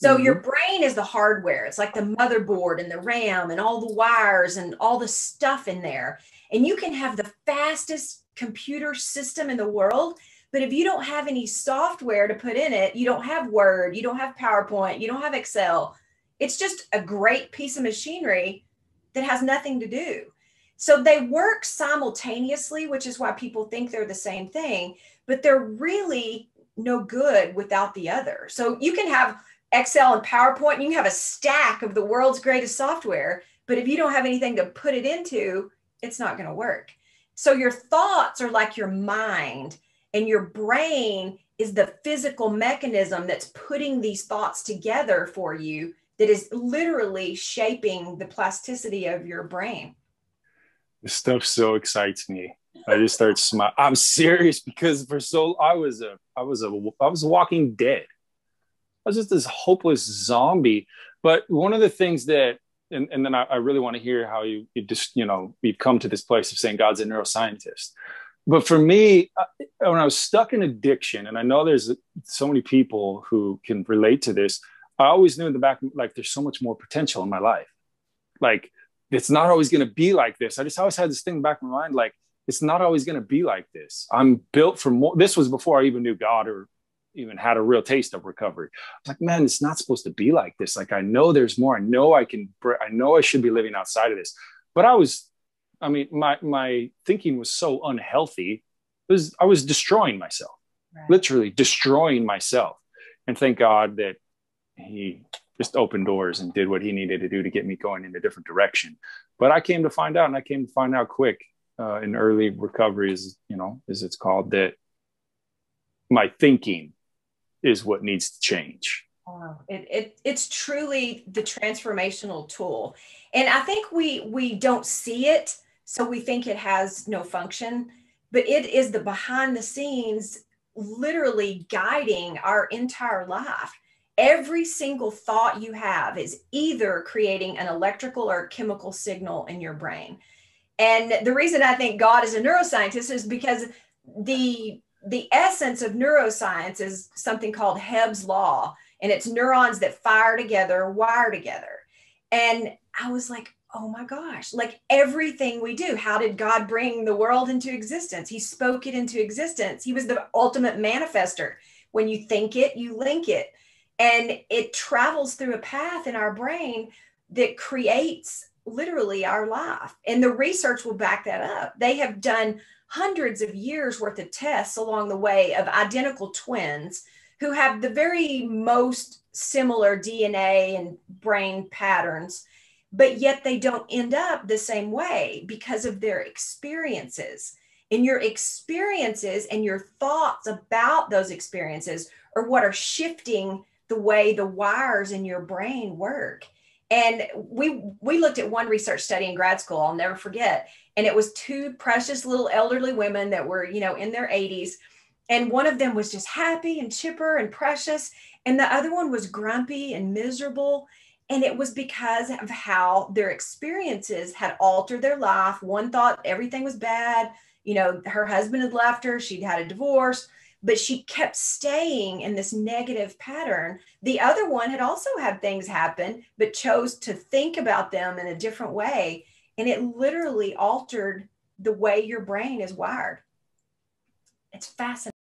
So your brain is the hardware. It's like the motherboard and the RAM and all the wires and all the stuff in there. And you can have the fastest computer system in the world, but if you don't have any software to put in it, you don't have Word, you don't have PowerPoint, you don't have Excel. It's just a great piece of machinery that has nothing to do. So they work simultaneously, which is why people think they're the same thing, but they're really no good without the other. So you can have Excel and PowerPoint, and you can have a stack of the world's greatest software, but if you don't have anything to put it into, it's not going to work. So your thoughts are like your mind, and your brain is the physical mechanism that's putting these thoughts together for you, that is literally shaping the plasticity of your brain. This stuff so excites me. I just start smiling. I'm serious, because I was a walking dead. I was just this hopeless zombie. But one of the things that, and then I really want to hear how you just, we've come to this place of saying God's a neuroscientist. But for me, when I was stuck in addiction, and I know there's so many people who can relate to this, I always knew in the back, like, there's so much more potential in my life. Like, it's not always going to be like this. I just always had this thing in the back of my mind, like, it's not always going to be like this. I'm built for more. This was before I even knew God or even had a real taste of recovery. I was like, man, it's not supposed to be like this. Like, I know there's more. I know I should be living outside of this. But my thinking was so unhealthy. I was destroying myself, right. Literally destroying myself. And thank God that he just opened doors and did what he needed to do to get me going in a different direction. But I came to find out, quick in early recovery, as it's called, that my thinking is what needs to change. Wow. It's truly the transformational tool. And I think we don't see it, so we think it has no function, but it is the behind the scenes, literally guiding our entire life. Every single thought you have is either creating an electrical or chemical signal in your brain. And the reason I think God is a neuroscientist is because the essence of neuroscience is something called Hebb's law, and it's neurons that fire together, wire together. And I was like, oh my gosh, like everything we do, how did God bring the world into existence? He spoke it into existence. He was the ultimate manifester. When you think it, you link it. And it travels through a path in our brain that creates literally our life. And the research will back that up. They have done hundreds of years worth of tests along the way of identical twins who have the very most similar DNA and brain patterns, but yet they don't end up the same way because of their experiences. And your experiences and your thoughts about those experiences are what are shifting the way the wires in your brain work. And we looked at one research study in grad school, I'll never forget. And it was two precious little elderly women that were, in their 80s. And one of them was just happy and chipper and precious. And the other one was grumpy and miserable. And it was because of how their experiences had altered their life. One thought everything was bad. Her husband had left her. She'd had a divorce, but she kept staying in this negative pattern. The other one had also had things happen, but chose to think about them in a different way. And it literally altered the way your brain is wired. It's fascinating.